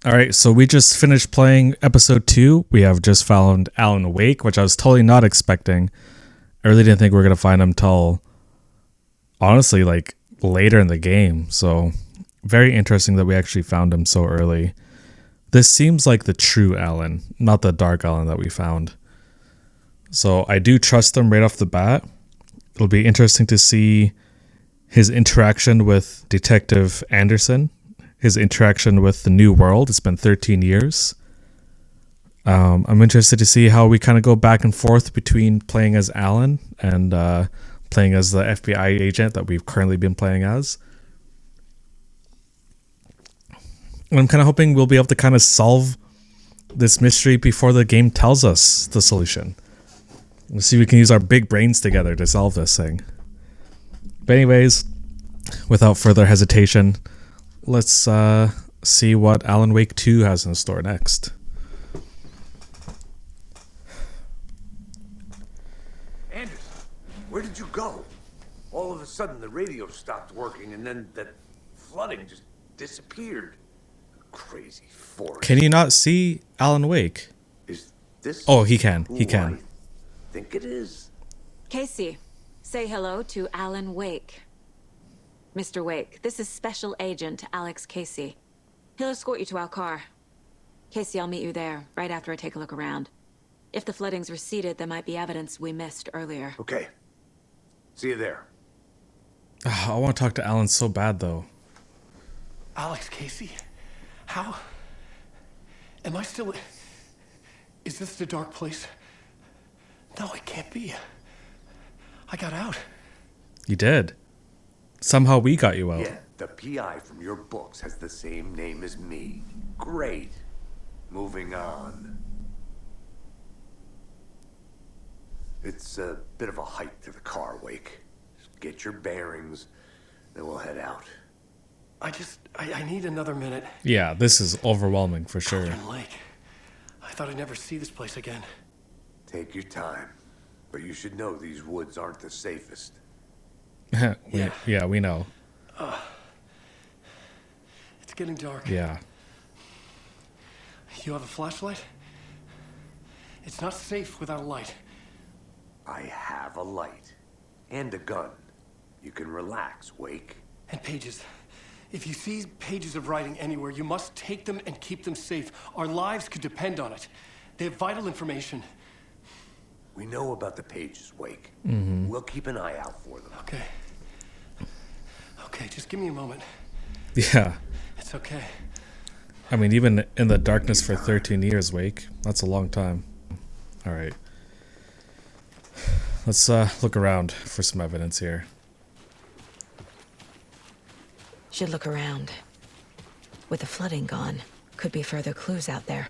All right, so we just finished playing episode 2. We have just found Alan Wake, which I was totally not expecting. I really didn't think we were going to find him till, honestly, like later in the game. So very interesting that we actually found him so early. This seems like the true Alan, not the dark Alan that we found. So I do trust him right off the bat. It'll be interesting to see his interaction with Detective Anderson, his interaction with the new world. It's been 13 years. I'm interested to see how we kind of go back and forth between playing as Alan and playing as the FBI agent that we've currently been playing as. And I'm kind of hoping we'll be able to kind of solve this mystery before the game tells us the solution. We'll see if we can use our big brains together to solve this thing. But anyways, without further hesitation, let's see what Alan Wake 2 has in store next. Anderson, where did you go? All of a sudden the radio stopped working and then that flooding just disappeared. Crazy forest. Can you not see Alan Wake? Is this... Oh, he can. He can. I think it is. Casey, say hello to Alan Wake. Mr. Wake, this is Special Agent Alex Casey. He'll escort you to our car. Casey, I'll meet you there, right after I take a look around. If the flooding's receded, there might be evidence we missed earlier. Okay. See you there. I want to talk to Alan so bad, though. Alex Casey? How? Am I still... Is this the dark place? No, it can't be. I got out. You did. Somehow we got you out. Yeah, the PI from your books has the same name as me. Great. Moving on. It's a bit of a hike to the car, Wake. Just get your bearings, then we'll head out. I need another minute. Yeah, this is overwhelming for sure. Cauldron Lake. I thought I'd never see this place again. Take your time. But you should know these woods aren't the safest. Yeah, we know. It's getting dark. Yeah. You have a flashlight? It's not safe without a light. I have a light. And a gun. You can relax, Wake. And pages. If you see pages of writing anywhere, you must take them and keep them safe. Our lives could depend on it. They have vital information. We know about the pages, Wake. Mm-hmm. We'll keep an eye out for them. Okay. Okay, just give me a moment. Yeah. It's okay. I mean, even in the darkness for 13 years, Wake. That's a long time. All right. Let's look around for some evidence here. Should look around. With the flooding gone, could be further clues out there.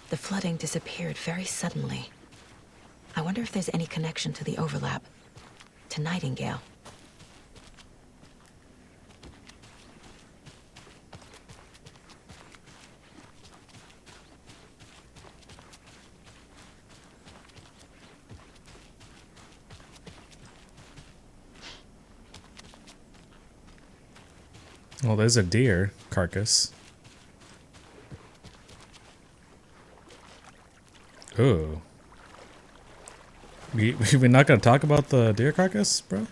The flooding disappeared very suddenly. I wonder if there's any connection to the overlap. To Nightingale. Well, there's a deer carcass. Ooh. We're not going to talk about the deer carcass, bro?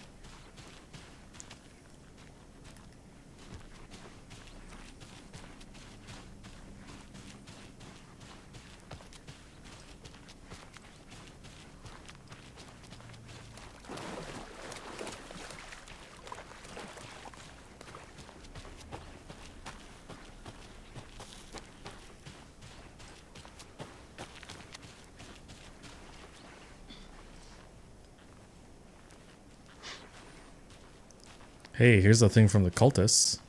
Hey, here's the thing from the cultists.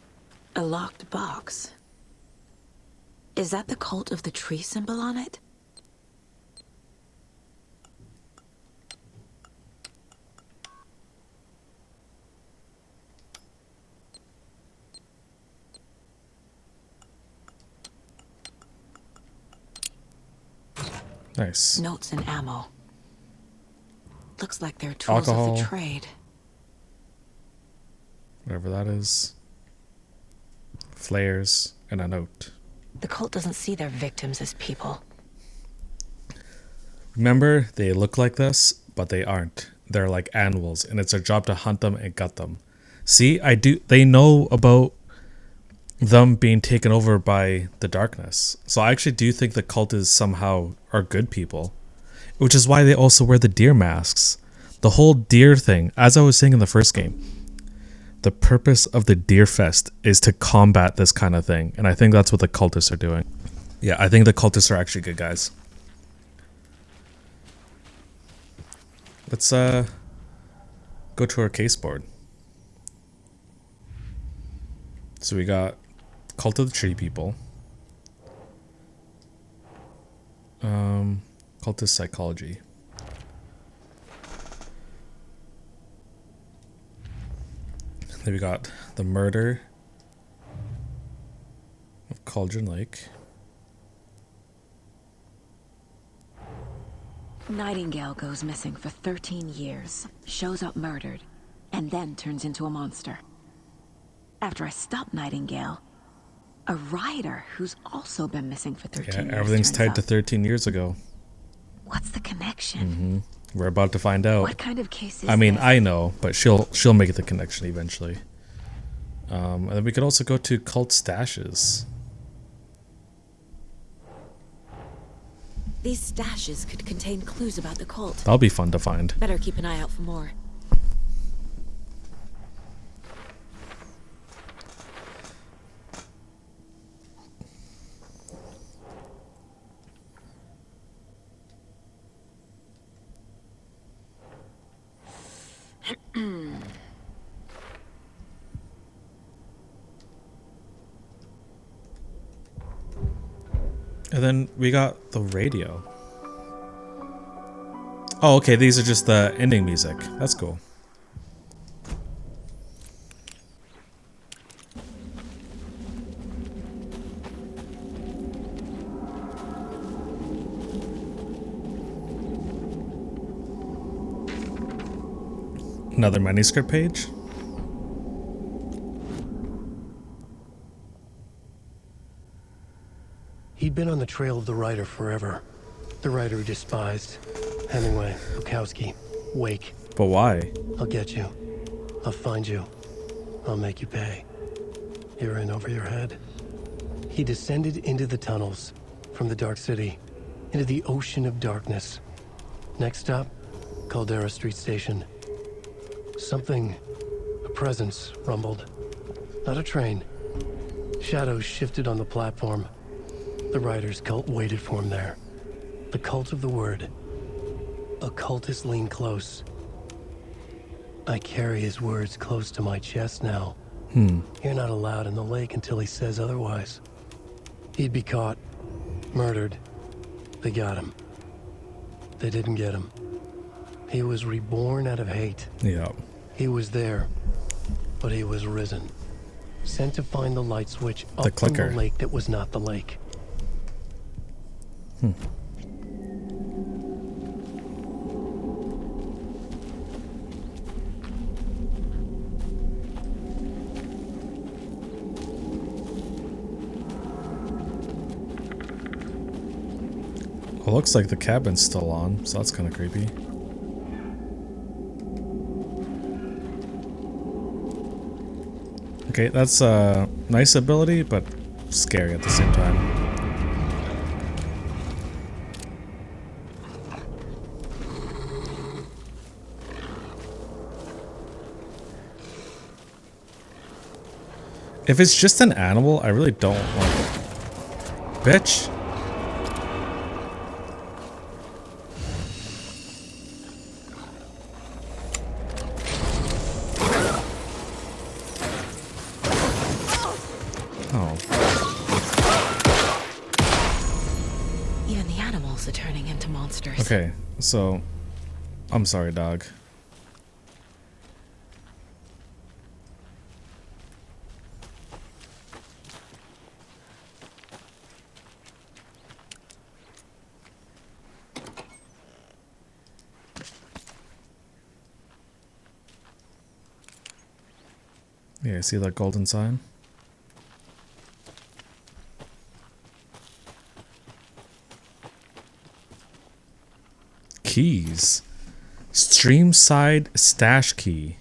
A locked box. Is that the cult of the tree symbol on it? Nice. Notes and ammo. Looks like they're tools Alcohol. of the trade. Whatever that is. Flares and a note. The cult doesn't see their victims as people. Remember, they look like this, but they aren't. They're like animals, and it's our job to hunt them and gut them. See, they know about them being taken over by the darkness. So I actually do think the cultists somehow are good people, which is why they also wear the deer masks. The whole deer thing, as I was saying in the first game, the purpose of the Deer Fest is to combat this kind of thing, and I think that's what the cultists are doing. Yeah, I think the cultists are actually good guys. Let's go to our case board. So we got Cult of the Tree People, cultist psychology, then we got the murder of Cauldron Lake. Nightingale goes missing for 13 years, shows up murdered, and then turns into a monster. After I stop Nightingale, a rider who's also been missing for 13 years. Everything's turns tied up. to 13 years ago. What's the connection? We're about to find out. What kind of case is I mean, this? I know, but she'll make the connection eventually. And then we could also go to cult stashes. These stashes could contain clues about the cult. That'll be fun to find. Better keep an eye out for more. And then we got the radio. Oh, okay, these are just the ending music. That's cool. Another manuscript page. He'd been on the trail of the writer forever. The writer he despised. Hemingway, Bukowski, Wake. But why? I'll get you. I'll find you. I'll make you pay. You're in over your head. He descended into the tunnels, from the Dark City, into the ocean of darkness. Next stop, Caldera Street Station. Something, a presence, rumbled. Not a train. Shadows shifted on the platform. The writer's cult waited for him there. The cult of the word. A cultist leaned close. I carry his words close to my chest now. You're not allowed in the lake until he says otherwise. He'd be caught, murdered. They got him. They didn't get him. He was reborn out of hate. Yeah. He was there, but he was risen. Sent to find the light switch The up from clicker. the lake that was not the lake. Well, looks like the cabin's still on, so that's kind of creepy. Okay, that's a nice ability, but scary at the same time. If it's just an animal, I really don't want it. Bitch! Oh. Even the animals are turning into monsters. Okay, so I'm sorry, dog. Yeah, see that golden sign? keys. Streamside stash key.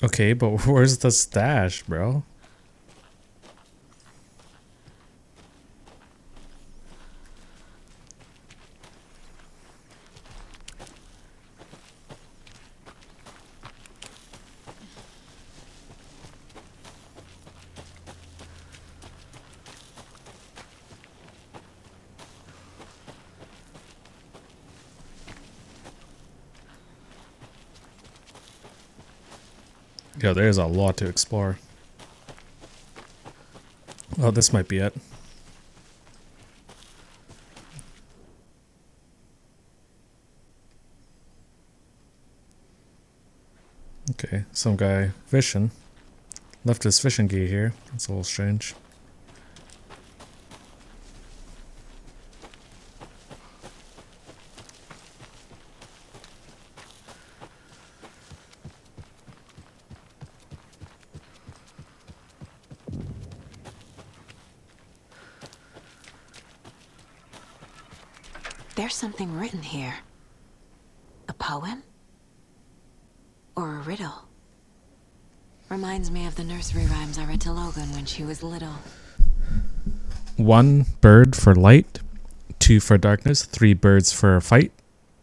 Okay, but where's the stash, bro? Yeah, there's a lot to explore. Oh, this might be it. Okay, some guy fishing. Left his fishing gear here. That's a little strange. There's something written here. A poem? Or a riddle? Reminds me of the nursery rhymes I read to Logan when she was little. 1 bird for light, 2 for darkness, 3 birds for a fight,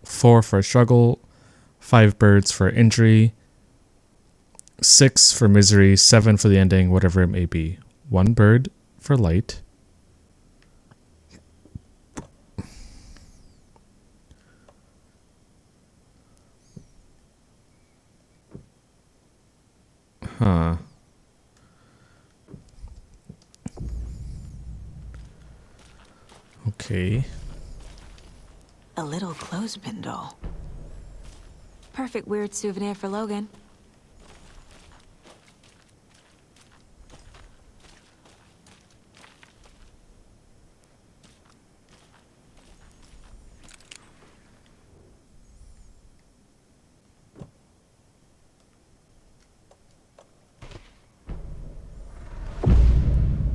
4 for struggle, 5 birds for injury, 6 for misery, 7 for the ending, whatever it may be. 1 bird for light. Huh. Okay. A little clothespin doll. Perfect weird souvenir for Logan.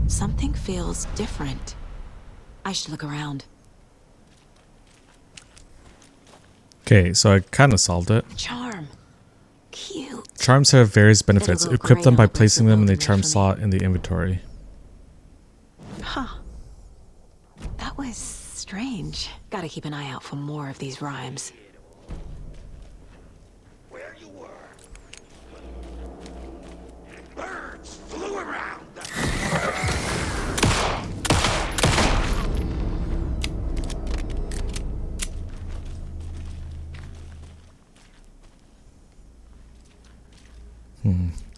Something feels different. I should look around. Okay, so I kind of solved it. Charm. Cute. Charms have various benefits. It'll go Equip great them on by a bracelet placing them in the Logan made charm for me. slot in the inventory. Huh. That was strange. Gotta keep an eye out for more of these rhymes. Where you were. Birds flew around.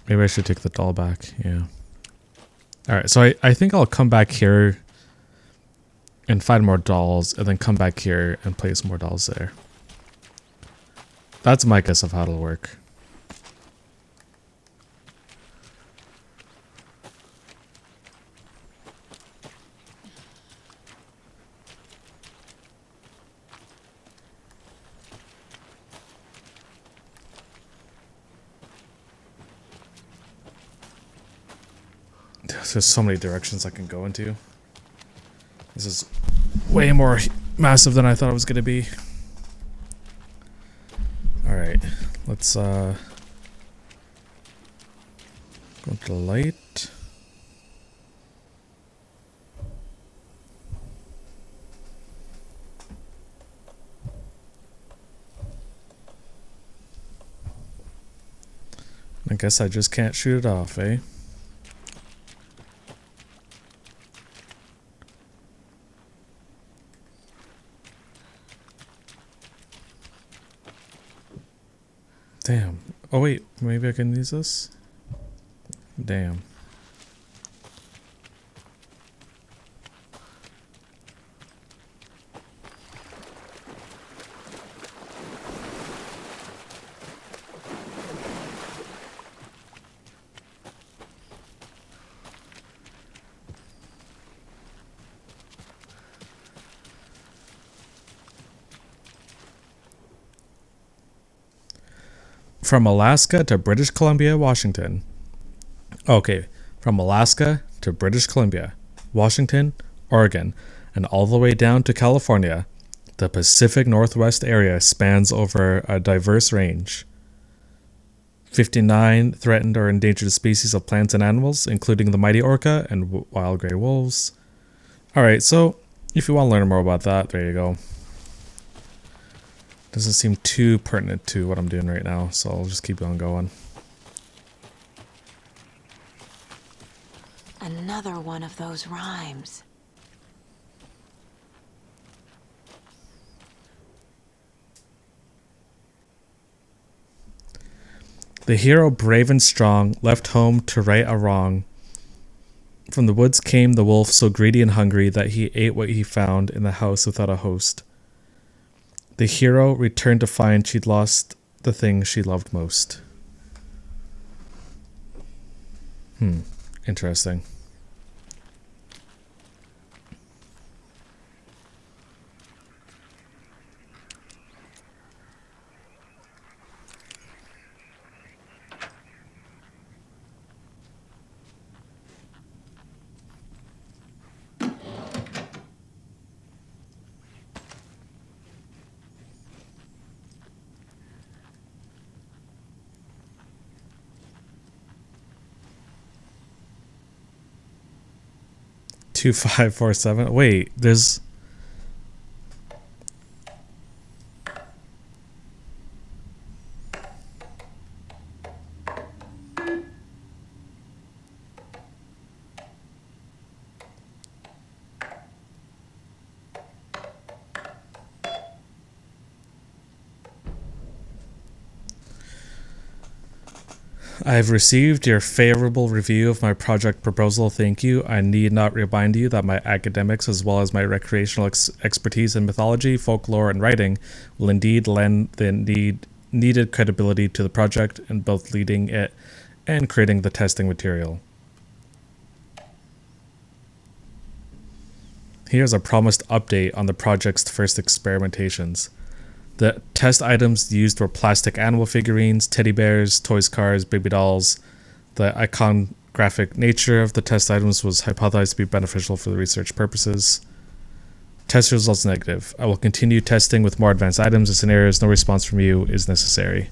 Maybe I should take the doll back. Yeah. Alright, so I think I'll come back here and find more dolls and then come back here and place more dolls there. That's my guess of how it'll work. There's so many directions I can go into. This is way more massive than I thought it was going to be. Alright, let's go to the light. I guess I just can't shoot it off, eh? Damn. Oh wait, maybe I can use this? Damn. From Alaska to British Columbia, Washington. Okay, from Alaska to British Columbia, Washington, Oregon, and all the way down to California. The Pacific Northwest area spans over a diverse range. 59 threatened or endangered species of plants and animals, including the mighty orca and wild gray wolves. Alright, so if you want to learn more about that, there you go. Doesn't seem too pertinent to what I'm doing right now, so I'll just keep on going. Another one of those rhymes. The hero, brave and strong, left home to right a wrong. From the woods came the wolf, so greedy and hungry that he ate what he found in the house without a host. The hero returned to find she'd lost the thing she loved most. Interesting. Two 547. Wait, there's. I have received your favorable review of my project proposal. Thank you. I need not remind you that my academics, as well as my recreational expertise in mythology, folklore, and writing, will indeed lend the needed credibility to the project in both leading it and creating the testing material. Here's a promised update on the project's first experimentations. The test items used were plastic animal figurines, teddy bears, toys, cars, baby dolls. The iconographic nature of the test items was hypothesized to be beneficial for the research purposes. Test results negative. I will continue testing with more advanced items and scenarios. No response from you is necessary.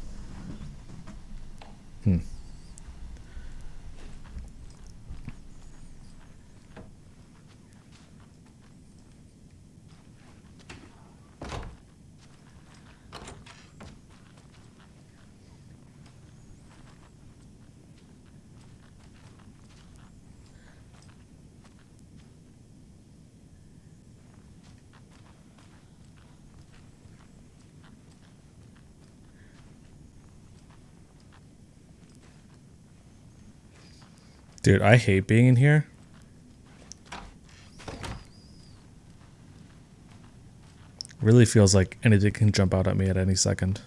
Dude, I hate being in here. Really feels like anything can jump out at me at any second.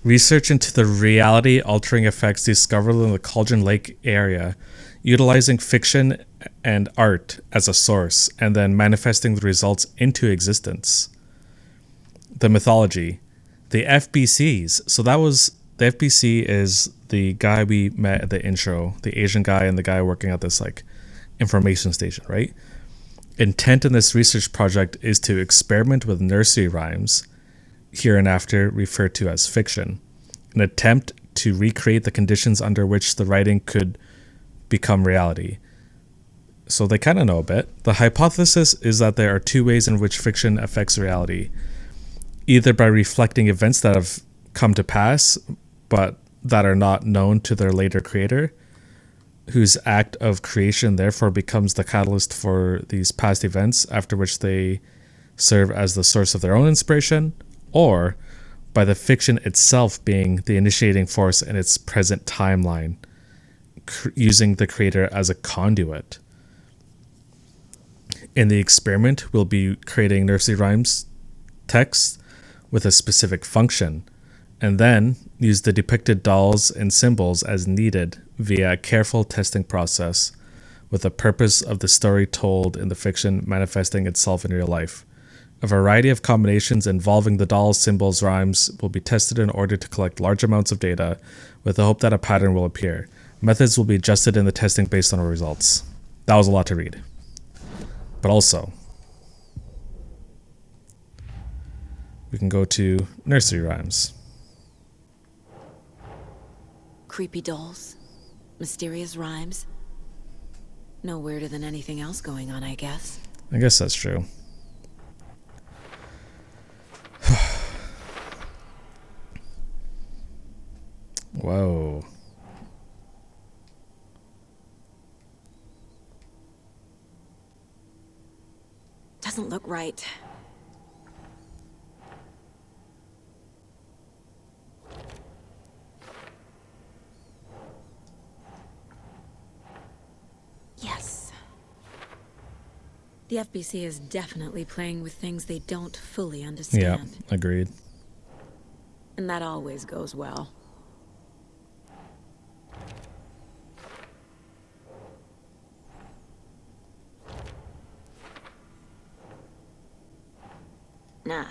Research into the reality-altering effects discovered in the Cauldron Lake area, utilizing fiction and art as a source, and then manifesting the results into existence. The mythology. The FBCs. So that was... The FBC is the guy we met at the intro, the Asian guy and the guy working at this, like, information station, right? Intent in this research project is to experiment with nursery rhymes, hereinafter referred to as fiction, an attempt to recreate the conditions under which the writing could become reality. So they kind of know a bit. The hypothesis is that there are two ways in which fiction affects reality. Either by reflecting events that have come to pass, but that are not known to their later creator, whose act of creation therefore becomes the catalyst for these past events, after which they serve as the source of their own inspiration, or by the fiction itself being the initiating force in its present timeline, using the creator as a conduit. In the experiment, we'll be creating nursery rhymes text with a specific function, and then use the depicted dolls and symbols as needed via a careful testing process, with the purpose of the story told in the fiction manifesting itself in real life. A variety of combinations involving the doll's symbols rhymes will be tested in order to collect large amounts of data with the hope that a pattern will appear. Methods will be adjusted in the testing based on the results. That was a lot to read. But also, we can go to nursery rhymes. Creepy dolls, mysterious rhymes. No weirder than anything else going on, I guess. I guess that's true. Whoa. Doesn't look right. Yes. The FBC is definitely playing with things they don't fully understand. Yeah, agreed. And that always goes well. Nah.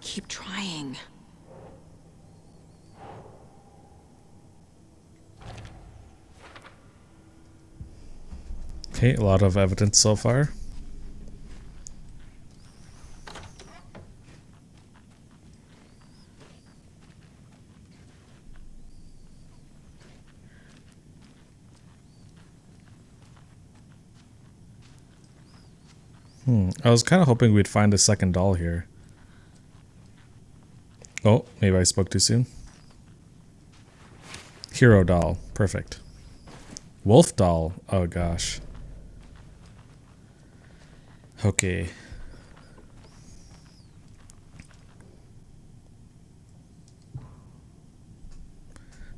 Keep trying. Okay, a lot of evidence so far. I was kind of hoping we'd find a second doll here. Oh, maybe I spoke too soon. Hero doll. Perfect. Wolf doll. Oh gosh. Okay.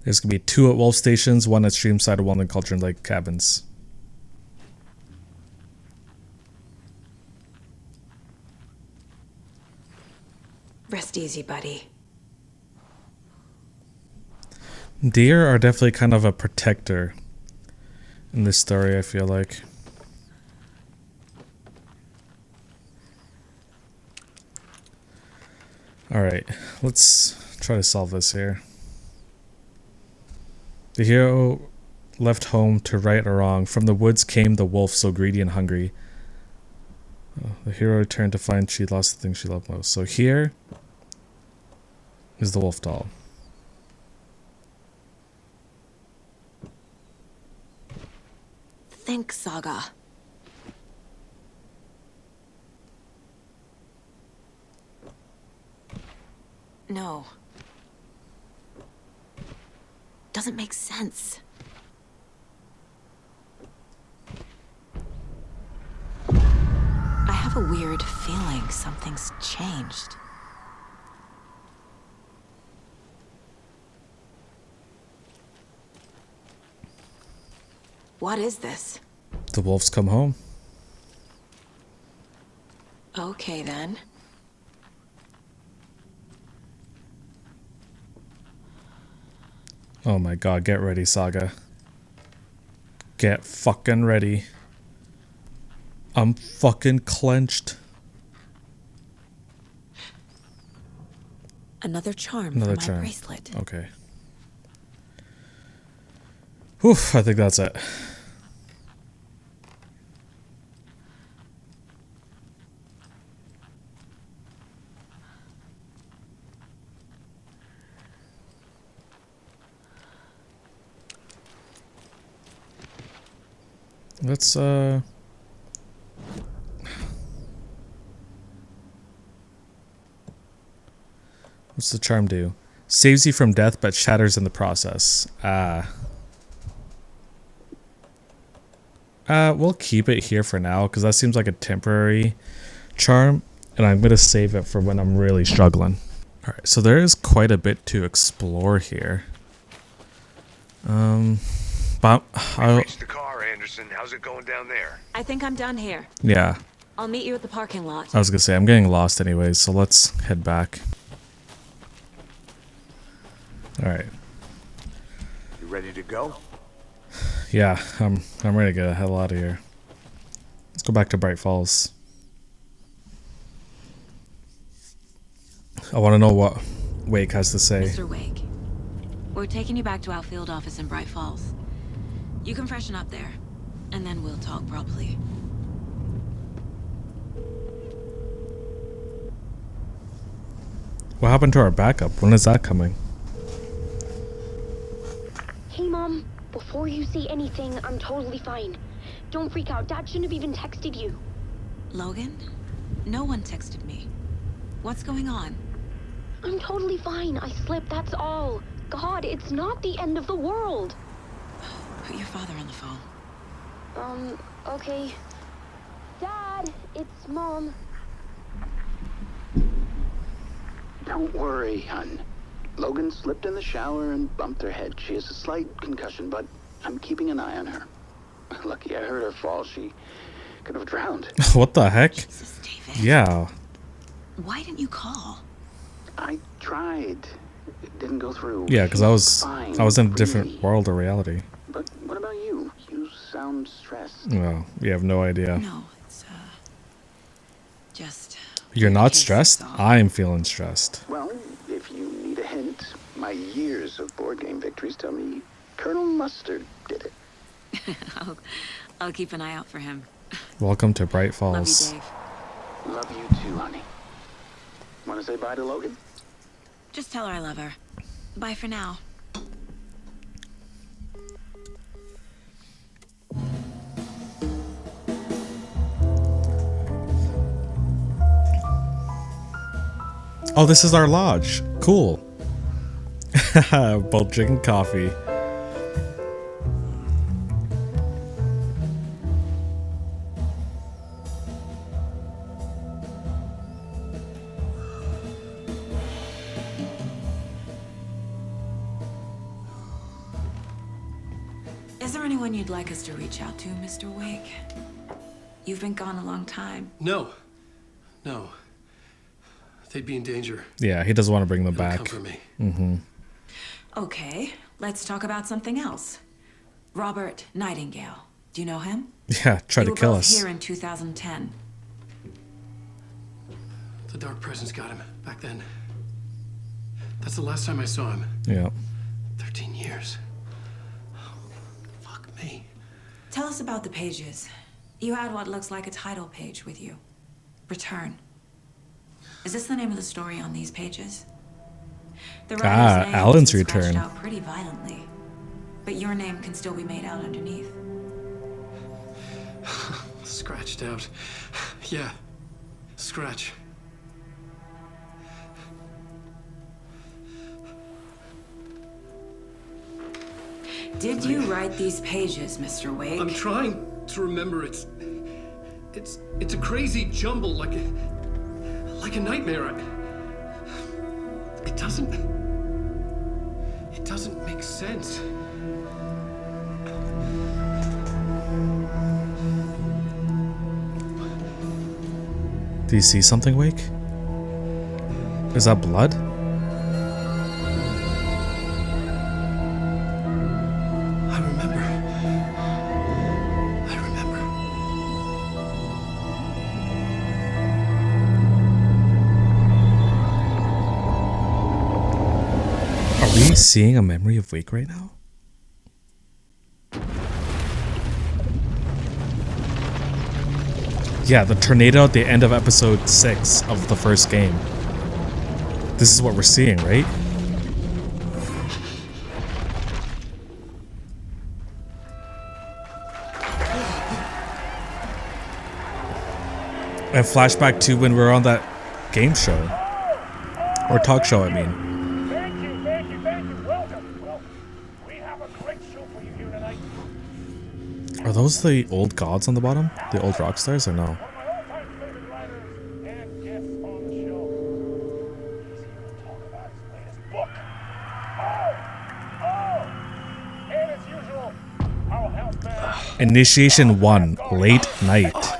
There's going to be 2 at Wolf Stations, 1 at Streamside, and 1 in Cauldron Lake cabins. Rest easy, buddy. Deer are definitely kind of a protector in this story, I feel like. Alright, let's try to solve this here. The hero left home to right or wrong. From the woods came the wolf, so greedy and hungry. The hero returned to find she lost the thing she loved most. So here is the wolf doll. Think, Saga. No. Doesn't make sense. I have a weird feeling something's changed. What is this? The wolves come home. Okay, then. Oh my god, get ready, Saga. Get fucking ready. I'm fucking clenched. Another charm Another for my charm. bracelet. Okay. Whew, I think that's it. Let's what's the charm do? Saves you from death but shatters in the process. We'll keep it here for now because that seems like a temporary charm, and I'm gonna save it for when I'm really struggling. Alright, so there is quite a bit to explore here. But We reached the car, Anderson. How's it going down there? I think I'm done here. yeah, I'll meet you at the parking lot. I was gonna say I'm getting lost anyways, so let's head back. Alright. You ready to go? Yeah, I'm ready to get the hell out of here. Let's go back to Bright Falls. I want to know what Wake has to say. Mr. Wake, we're taking you back to our field office in Bright Falls. You can freshen up there, and then we'll talk properly. What happened to our backup? When is that coming? Hey, Mom. Before you say anything, I'm totally fine. Don't freak out. Dad shouldn't have even texted you. Logan? No one texted me. What's going on? I'm totally fine. I slipped, that's all. God, it's not the end of the world. Put your father on the phone. Okay. Dad, it's Mom. Don't worry, hon. Logan slipped in the shower and bumped her head. She has a slight concussion, but I'm keeping an eye on her. Lucky I heard her fall. She could have drowned. What the heck? Jesus, David. Yeah. Why didn't you call? I tried. It didn't go through. Yeah, because Fine, I was in a different really. world of reality. But what about you? You sound stressed. Well, you have no idea. No, it's, just... You're not Case stressed? is all. I'm feeling stressed. Well, if you need a hint, my years of board game victories tell me Colonel Mustard did it. I'll keep an eye out for him. Welcome to Bright Love you, Falls. Dave. Love you too, honey. Want to say bye to Logan? Just tell her I love her. Bye for now. Oh, this is our lodge. Cool. Both drinking coffee. Is there anyone you'd like us to reach out to, Mr. Wake? You've been gone a long time. No. No. They'd be in danger. Yeah, he doesn't want to bring them They'll back. come for me. Mm-hmm. Okay, let's talk about something else. Robert Nightingale. Do you know him? Yeah, try They to were kill both us. here in 2010. The Dark Presence got him back then. That's the last time I saw him. Yeah. 13 years. Oh, fuck me. Tell us about the pages. You had what looks like a title page with you. Return. Is this the name of the story on these pages? The writer's name Alan's is scratched return. out pretty violently, but your name can still be made out underneath. Scratched out. Yeah. Scratch. Did you write these pages, Mr. Wake? I'm trying to remember. It's a crazy jumble, like a nightmare. It doesn't make sense. Do you see something, Wake? Is that blood? I remember. Are we seeing a memory of Wake right now? Yeah, the tornado at the end of episode 6 of the first game. This is what we're seeing, right? And flashback to when we were on that game show. Or talk show, I mean. Thank you. Welcome. Well, we have a great show for you here tonight. Are those the old gods on the bottom? The old rock stars or no? One of my all-time favorite writers and guests on the show. He's here to talk Initiation 1, late night. Was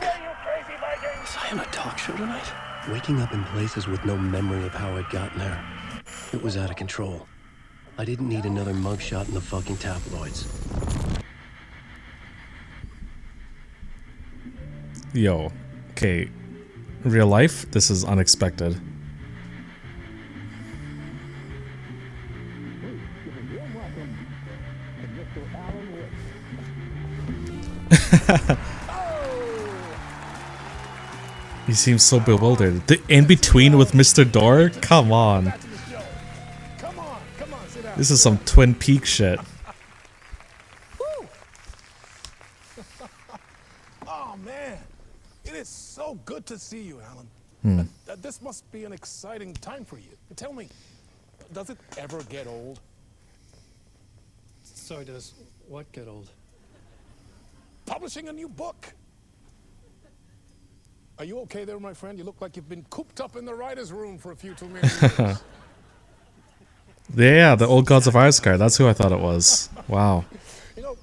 I on a talk show tonight? Waking up in places with no memory of how I'd gotten there. It was out of control. I didn't need another mugshot in the fucking tabloids. Yo, okay. Real life, this is unexpected. He seems so bewildered. The in-between with Mr. Door? Come on. This is some Twin Peaks shit. Oh, man. It is so good to see you, Alan. This must be an exciting time for you. Tell me, does it ever get old? Sorry, does what get old? Publishing a new book. Are you okay there, my friend? You look like you've been cooped up in the writer's room for a few too many years. Yeah, the old Gods of Isengard. That's who I thought it was. Wow. You know,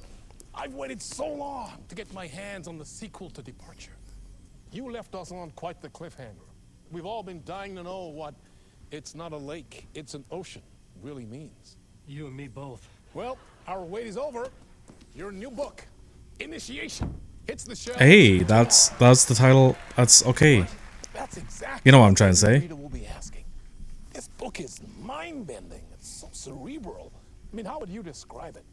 I've waited so long to get my hands on the sequel to Departure. You left us on quite the cliffhanger. We've all been dying to know what "it's not a lake, it's an ocean" really means. You and me both. Well, our wait is over. Your new book, Initiation, hits the shelves. Hey, that's the title. That's okay. That's exactly You know what I'm trying to the say. reader will be asking. This book is mind-bending. It's so cerebral. I mean, how would you describe it?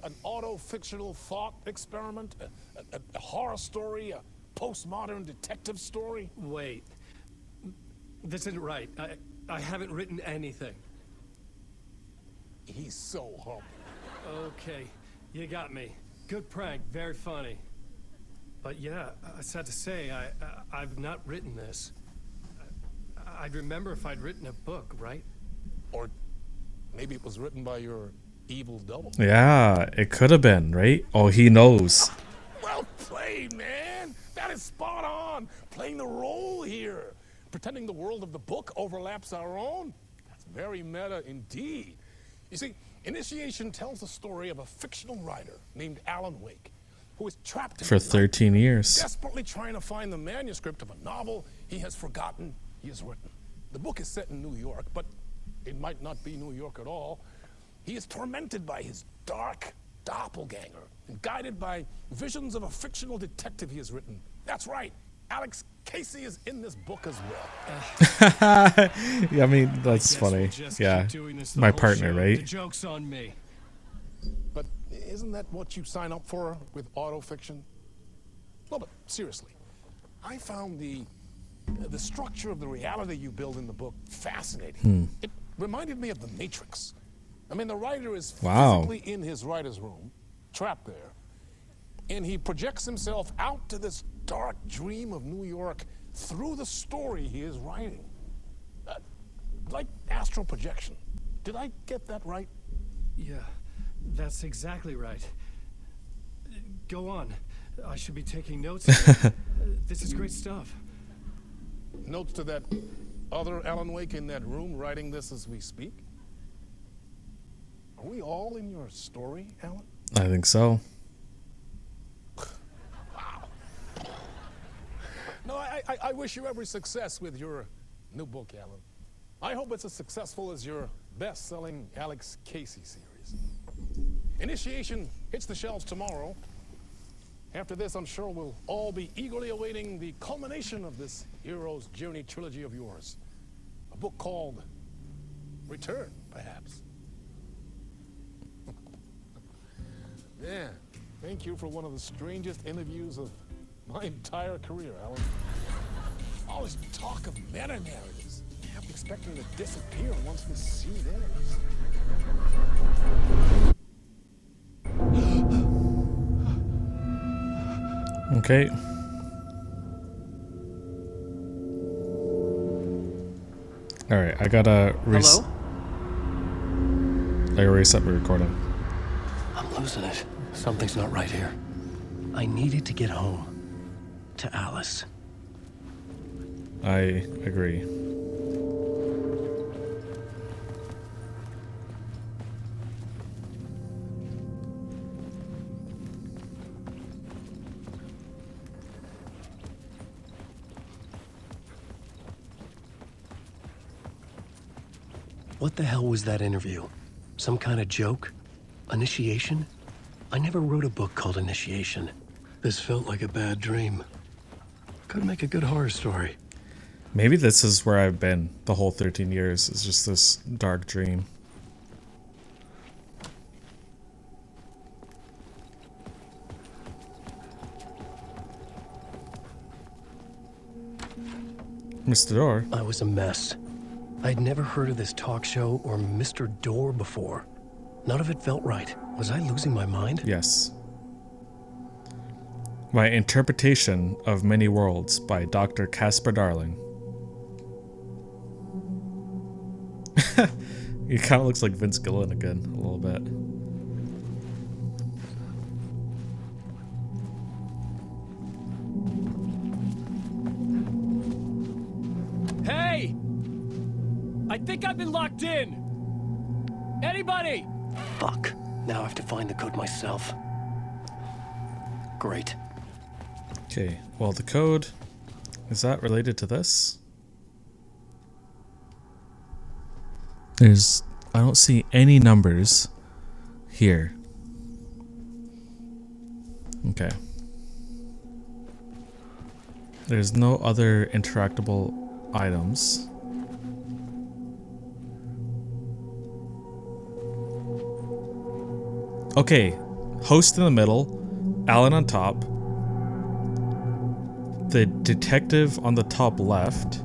An auto-fictional thought experiment? A horror story? A postmodern detective story? Wait. This isn't right. I haven't written anything. He's so humble. Okay, you got me. Good prank, very funny. But yeah, sad to say, I've not written this. I'd remember if I'd written a book, right? Or maybe it was written by your evil double. Yeah, it could have been, right? Oh, he knows. Well played, man. That is spot on. Playing the role here. Pretending the world of the book overlaps our own. That's very meta indeed. You see, Initiation tells the story of a fictional writer named Alan Wake, who is trapped in For 13 years. desperately trying to find the manuscript of a novel he has forgotten he has written. The book is set in New York, but it might not be New York at all. He is tormented by his dark doppelganger and guided by visions of a fictional detective he has written. That's right, Alex Casey is in this book as well. Yeah, I mean, that's funny. Yeah, my partner, The right? joke's on me. But isn't that what you sign up for with autofiction? No, but seriously, I found the structure of the reality you build in the book fascinating. It reminded me of The Matrix. I mean, the writer is Wow. physically in his writer's room, trapped there, and he projects himself out to this dark dream of New York through the story he is writing. Like astral projection. Did I get that right? Yeah, that's exactly right. Go on. I should be taking notes. This is great stuff. Notes to that other Alan Wake in that room writing this as we speak? Are we all in your story, Alan? I think so. Wow. No, I wish you every success with your new book, Alan. I hope it's as successful as your best-selling Alex Casey series. Initiation hits the shelves tomorrow. After this, I'm sure we'll all be eagerly awaiting the culmination of this hero's journey trilogy of yours. A book called Return, perhaps. Yeah, thank you for one of the strangest interviews of my entire career, Alan. All this talk of meta-narratives. I'm expecting to disappear once the seed ends. Okay. All right, I gotta Hello? reset my recording. I'm losing it. Something's not right here. I needed to get home. To Alice. I agree. What the hell was that interview? Some kind of joke? Initiation? I never wrote a book called Initiation. This felt like a bad dream. Could make a good horror story. Maybe this is where I've been the whole 13 years. It's just this dark dream. Mr. Door. I was a mess. I'd never heard of this talk show or Mr. Door before. None of it felt right. Was I losing my mind? Yes. My Interpretation of Many Worlds by Dr. Casper Darling. He kind of looks like Vince Gillen again, a little bit. Hey! I think I've been locked in! Anybody? Fuck. Now I have to find the code myself. Great. Okay, well, the code, is that related to this? I don't see any numbers here. Okay. There's no other interactable items. Okay, host in the middle, Alan on top, the detective on the top left,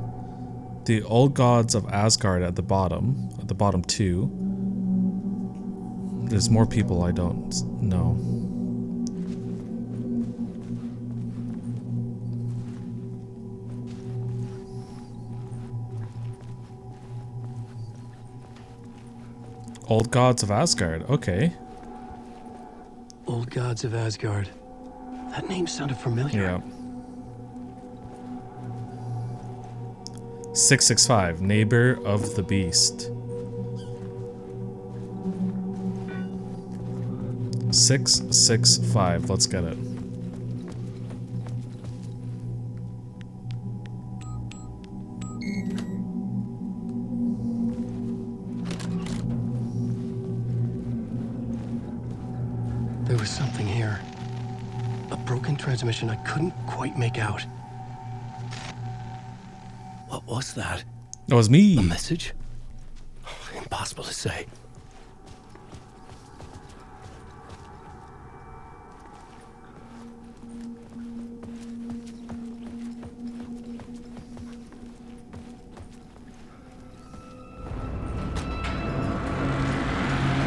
the old gods of Asgard at the bottom two. There's more people I don't know. Old gods of Asgard, okay. Old gods of Asgard. That name sounded familiar. Yeah. 665, Neighbor of the Beast. 665, let's get it. There was something here. A broken transmission I couldn't quite make out. What was that? That was me. A message? Impossible to say.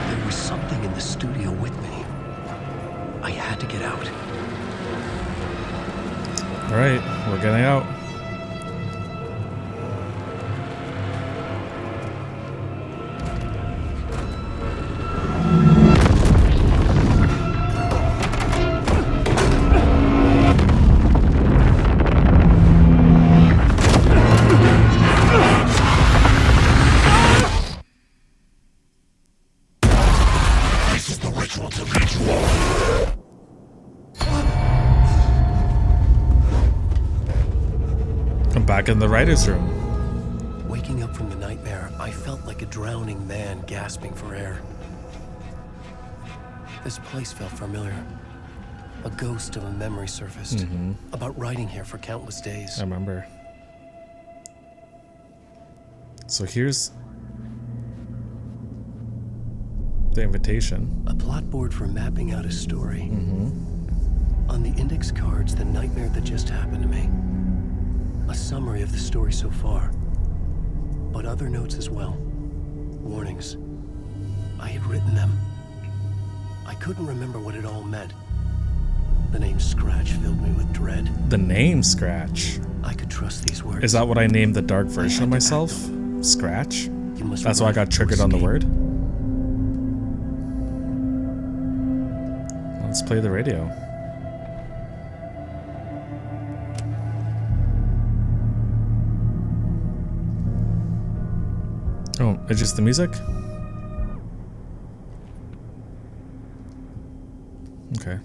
There was something in the studio with me. I had to get out. All right, we're getting out. Back in the writer's room. Waking up from the nightmare, I felt like a drowning man gasping for air. This place felt familiar. A ghost of a memory surfaced. About writing here for countless days. I remember. So here's the invitation. A plot board for mapping out a story. On the index cards, the nightmare that just happened to me. A summary of the story so far, but other notes as well. Warnings. I had written them. I couldn't remember what it all meant. The name Scratch filled me with dread. The name Scratch? I could trust these words. Is that what I named the dark version of myself? Scratch? That's why I got triggered on the word? Let's play the radio. Oh, it's just the music? Okay.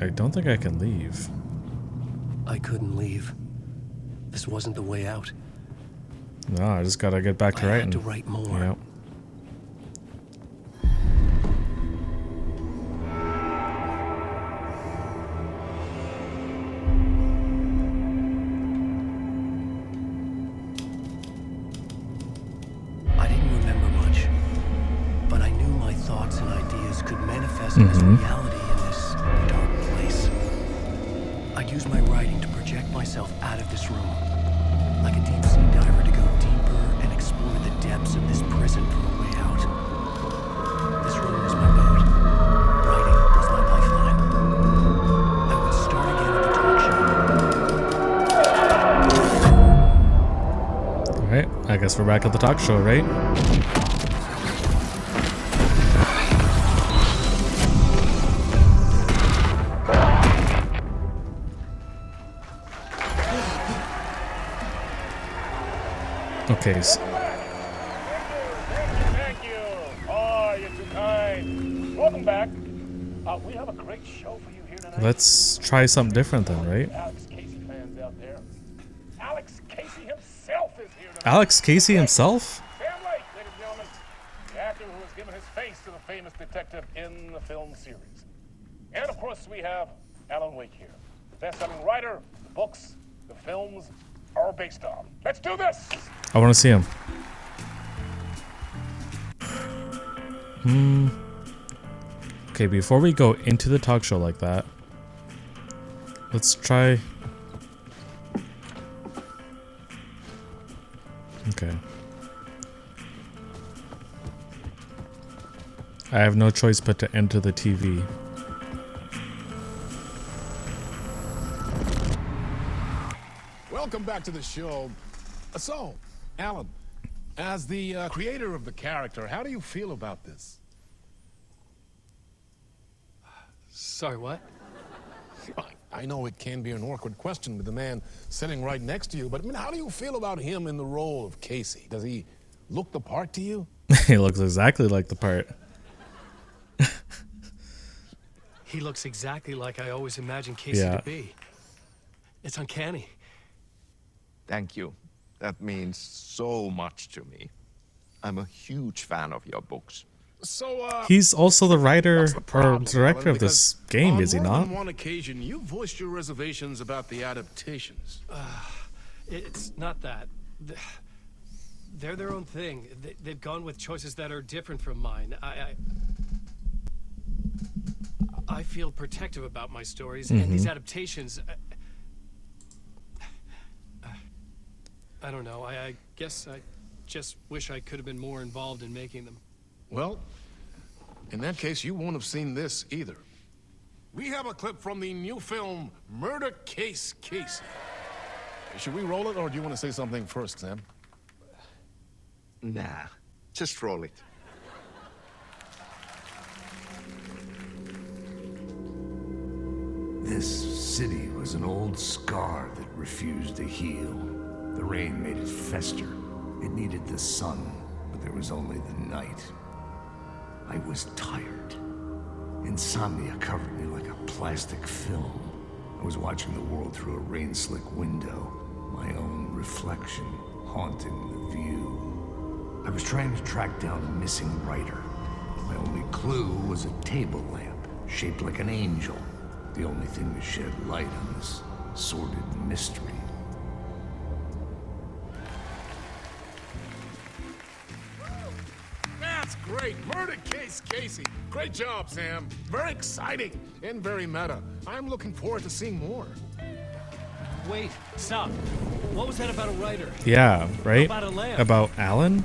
I don't think I can leave. I couldn't leave. This wasn't the way out. No, I just gotta get back to I writing. had to write more. Yep. I didn't remember much, but I knew my thoughts and ideas could manifest as reality in this dark place. I'd use my writing to project myself out of this room, like a deep sea diver to go deeper and explore the depths of this prison for a way out. This room was my boat. Writing was my lifeline. I would start again at the talk show. Alright, I guess we're back at the talk show, right? Okay, Thank you. Oh, you're too kind. Welcome back. We have a great show for you here tonight. let's try something different then, right? Alex Casey fans out there. Alex Casey himself is here tonight. Alex Casey himself? Sam Lake, ladies and gentlemen, the actor who has given his face to the famous detective in the film series. And of course, we have Alan Wake here, the best-selling writer, the books, the films are based on. Let's do this! I want to see him. Okay, before we go into the talk show like that, let's try. Okay. I have no choice but to enter the TV. Welcome back to the show. So, Alan, as the creator of the character, how do you feel about this? Sorry, what? I know it can be an awkward question with the man sitting right next to you, but I mean, how do you feel about him in the role of Casey? Does he look the part to you? He looks exactly like the part. He looks exactly like I always imagined Casey to be. It's uncanny. Thank you. That means so much to me. I'm a huge fan of your books. So, He's also the writer what's the problem, or director Alan? of this Because game, is he on more not? than one occasion, you voiced your reservations about the adaptations. It's not that. They're their own thing. They've gone with choices that are different from mine. I feel protective about my stories, and these adaptations... I don't know. I guess I just wish I could have been more involved in making them. Well, in that case, you won't have seen this either. We have a clip from the new film, Murder Case Casey. Should we roll it, or do you want to say something first, Sam? Nah, just roll it. This city was an old scar that refused to heal. The rain made it fester. It needed the sun, but there was only the night. I was tired. Insomnia covered me like a plastic film. I was watching the world through a rain-slick window, my own reflection haunting the view. I was trying to track down a missing writer. My only clue was a table lamp, shaped like an angel. The only thing to shed light on this sordid mystery. That's great. Murder Case Casey. Great job, Sam. Very exciting and very meta. I'm looking forward to seeing more. Wait, stop. What was that about a writer? Yeah, right? About a lamp. About Alan?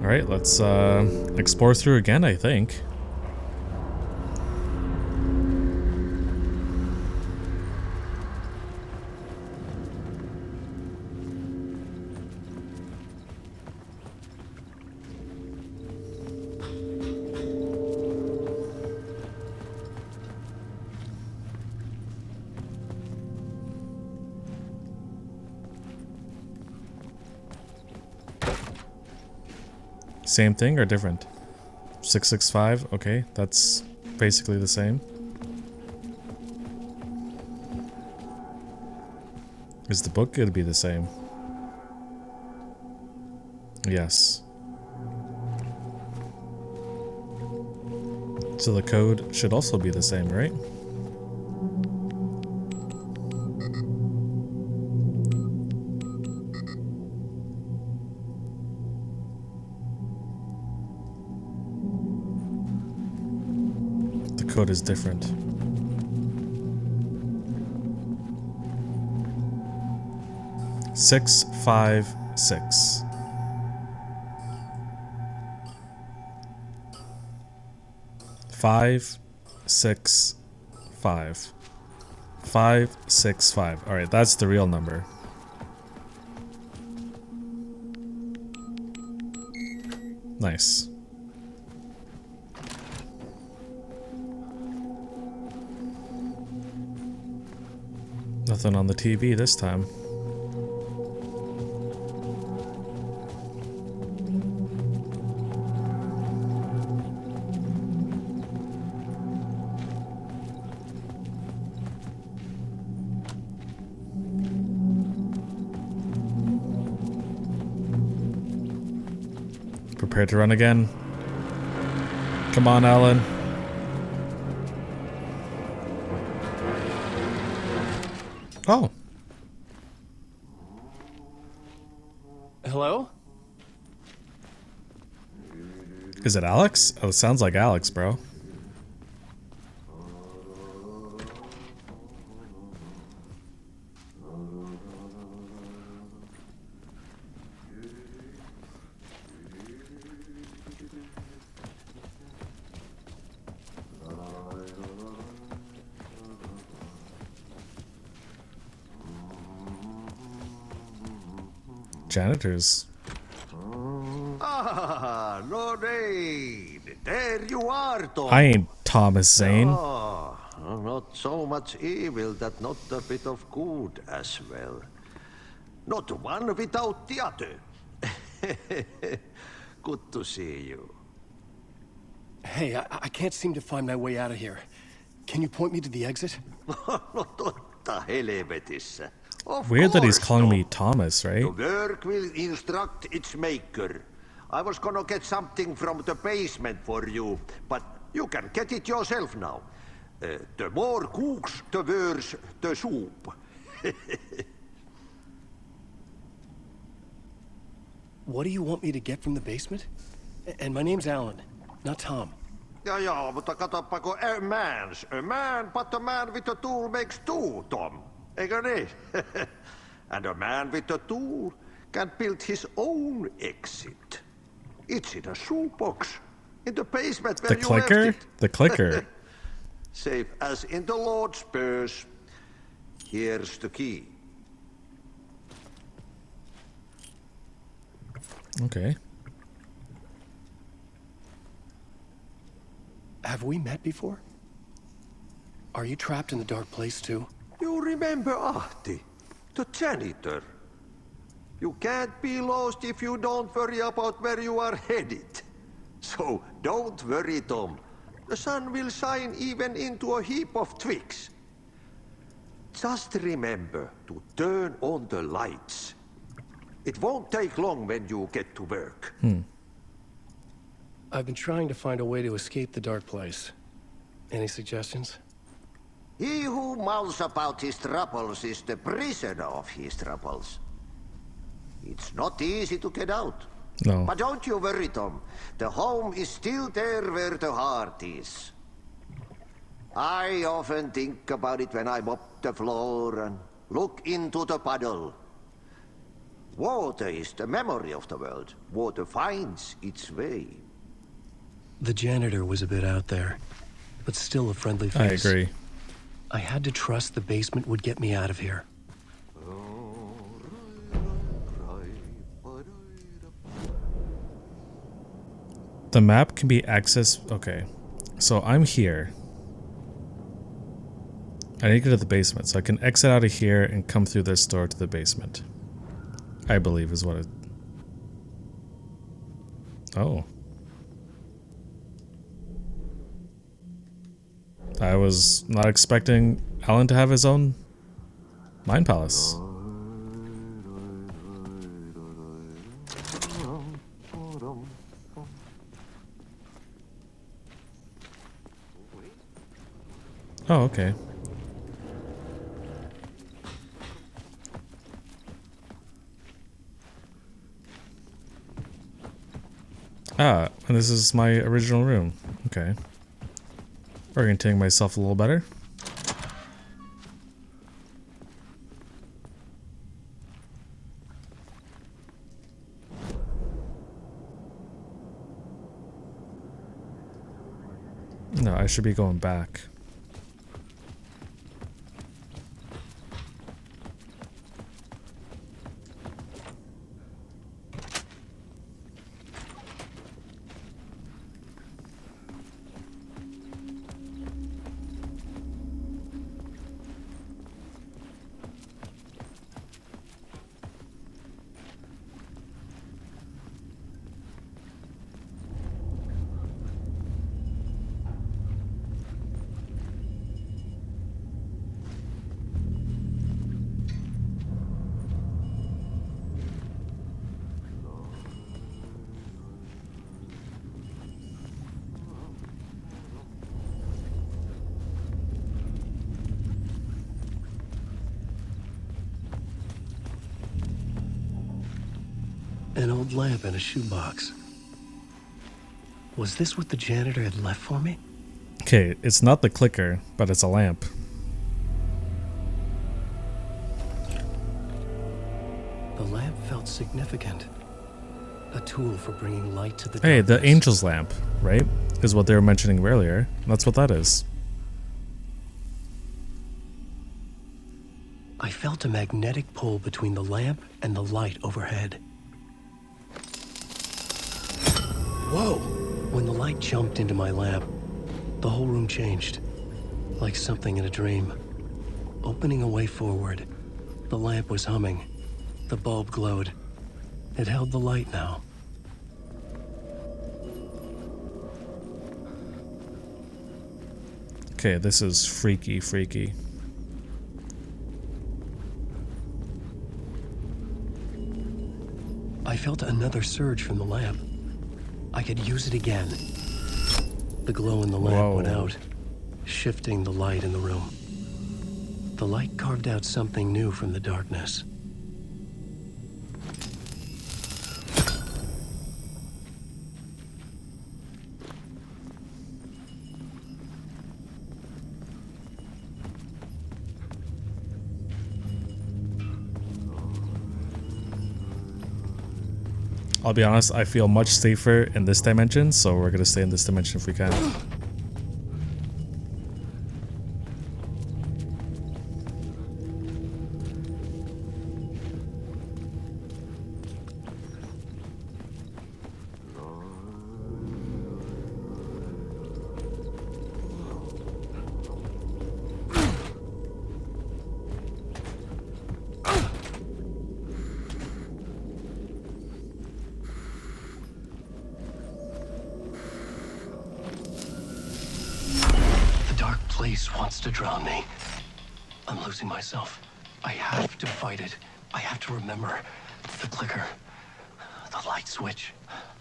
Alright, let's explore through again, I think. Same thing or different? 665, okay, that's basically the same. Is the book going to be the same? Yes. So the code should also be the same, right? The code is different. Six, 5, 6. Five, 6, 5. 5, 6, 5. Alright, that's the real number. Nice. Nothing on the TV this time. Prepare to run again. Come on, Alan. Oh. Hello? Is it Alex? Oh, it sounds like Alex, bro. Janitors. Ah, Lorraine, there you are, Tom. I ain't Thomas Zane. Ah, not so much evil that not a bit of good as well. Not one without the other. Good to see you. Hey, I can't seem to find my way out of here. Can you point me to the exit? Totta helvetissä. Of Weird that he's course, calling me Tom. Thomas, right? The work will instruct its maker. I was gonna get something from the basement for you, but you can get it yourself now. The more cooks, the worse the soup. What do you want me to get from the basement? And my name's Alan, not Tom. Ja, mutta katsopako a man, but a man with a tool makes two, Tom. Eikö niin? And a man with a tool can build his own exit. It's in a shoebox in the basement where The you clicker? left it. The clicker. Safe as in the Lord's purse. Here's the key. Okay. Have we met before? Are you trapped in the dark place too? You remember Ahti, the janitor. You can't be lost if you don't worry about where you are headed. So don't worry, Tom. The sun will shine even into a heap of twigs. Just remember to turn on the lights. It won't take long when you get to work. I've been trying to find a way to escape the dark place. Any suggestions? He who mouths about his troubles is the prisoner of his troubles. It's not easy to get out. No. But don't you worry, Tom. The home is still there where the heart is. I often think about it when I mop the floor and look into the puddle. Water is the memory of the world. Water finds its way. The janitor was a bit out there, but still a friendly I face. agree. I had to trust the basement would get me out of here. The map can be accessed. Okay. So I'm here. I need to get to the basement, so I can exit out of here and come through this door to the basement. I believe is what it... Oh. I was not expecting Alan to have his own mind palace. Oh, okay. Ah, and this is my original room. Okay. Orienting myself a little better. No, I should be going back. An old lamp in a shoebox. Was this what the janitor had left for me? Okay, it's not the clicker, but it's a lamp. The lamp felt significant. A tool for bringing light to the Hey, the darkness. angel's lamp, right? Is what they were mentioning earlier. That's what that is. I felt a magnetic pull between the lamp and the light overhead. Whoa! When the light jumped into my lamp, the whole room changed, like something in a dream. Opening a way forward, the lamp was humming. The bulb glowed. It held the light now. Okay, this is freaky, freaky. I felt another surge from the lamp. I could use it again. The glow in the lamp went out, shifting the light in the room. The light carved out something new from the darkness. I'll be honest, I feel much safer in this dimension, so we're gonna stay in this dimension if we can. Wants to drown me. I'm losing myself. I have to fight it. I have to remember. The clicker. The light switch.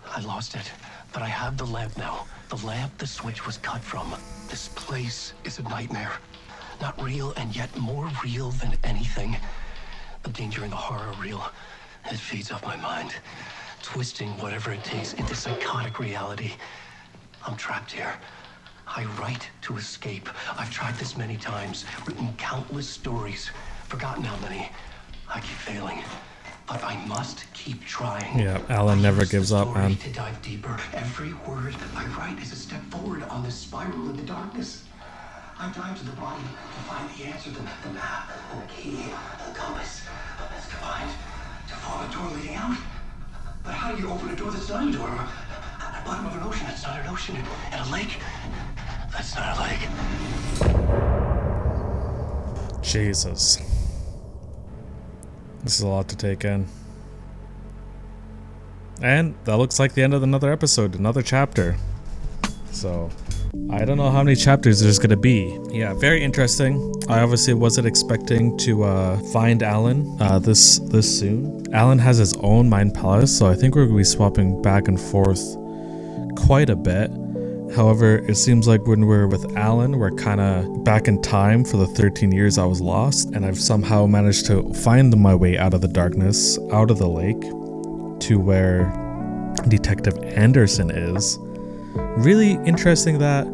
I lost it. But I have the lamp now. The lamp the switch was cut from. This place is a nightmare. Not real and yet more real than anything. The danger and the horror are real. It feeds off my mind. Twisting whatever it takes into psychotic reality. I'm trapped here. I write to escape. I've tried this many times, written countless stories, forgotten how many. I keep failing, but I must keep trying. Yeah, Alan never gives up, man. To dive deeper, every word I write is a step forward on this spiral in the darkness. I dive to the bottom to find the answer, the map, and the key, and the compass. It's combined to form a door leading out. But how do you open a door that's not a door? At the bottom of an ocean, that's not an ocean, and a lake. That's not a lake. Jesus. This is a lot to take in. And that looks like the end of another episode, another chapter. So I don't know how many chapters there's gonna be. Yeah, very interesting. I obviously wasn't expecting to find Alan this soon. Alan has his own mind palace, so I think we're gonna be swapping back and forth quite a bit. However, it seems like when we're with Alan, we're kind of back in time for the 13 years I was lost, and I've somehow managed to find my way out of the darkness, out of the lake, to where Detective Anderson is. Really interesting that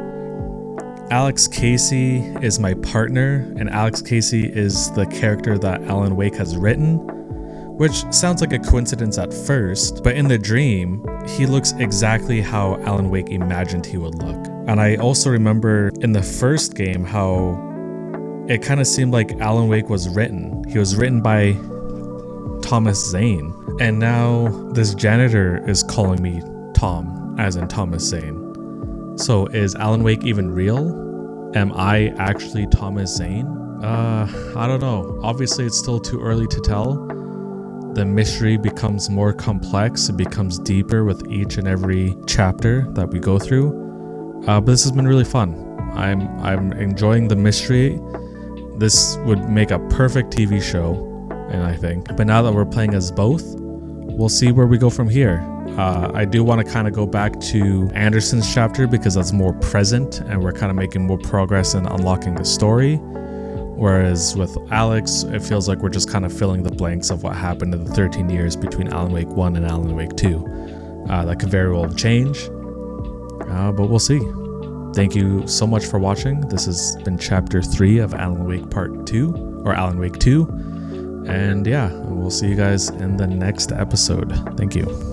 Alex Casey is my partner, and Alex Casey is the character that Alan Wake has written, which sounds like a coincidence at first, but in the dream, he looks exactly how Alan Wake imagined he would look. And I also remember in the first game how it kind of seemed like Alan Wake was written. He was written by Thomas Zane, and now this janitor is calling me Tom, as in Thomas Zane. So is Alan Wake even real? Am I actually Thomas Zane? I don't know. Obviously it's still too early to tell. The mystery becomes more complex, it becomes deeper with each and every chapter that we go through. But this has been really fun. I'm enjoying the mystery. This would make a perfect TV show, and I think. But now that we're playing as both, we'll see where we go from here. I do want to kind of go back to Anderson's chapter because that's more present and we're kind of making more progress in unlocking the story. Whereas with Alex, it feels like we're just kind of filling the blanks of what happened in the 13 years between Alan Wake 1 and Alan Wake 2. That could very well change, but we'll see. Thank you so much for watching. This has been Chapter 3 of Alan Wake Part 2, or Alan Wake 2. And yeah, we'll see you guys in the next episode. Thank you.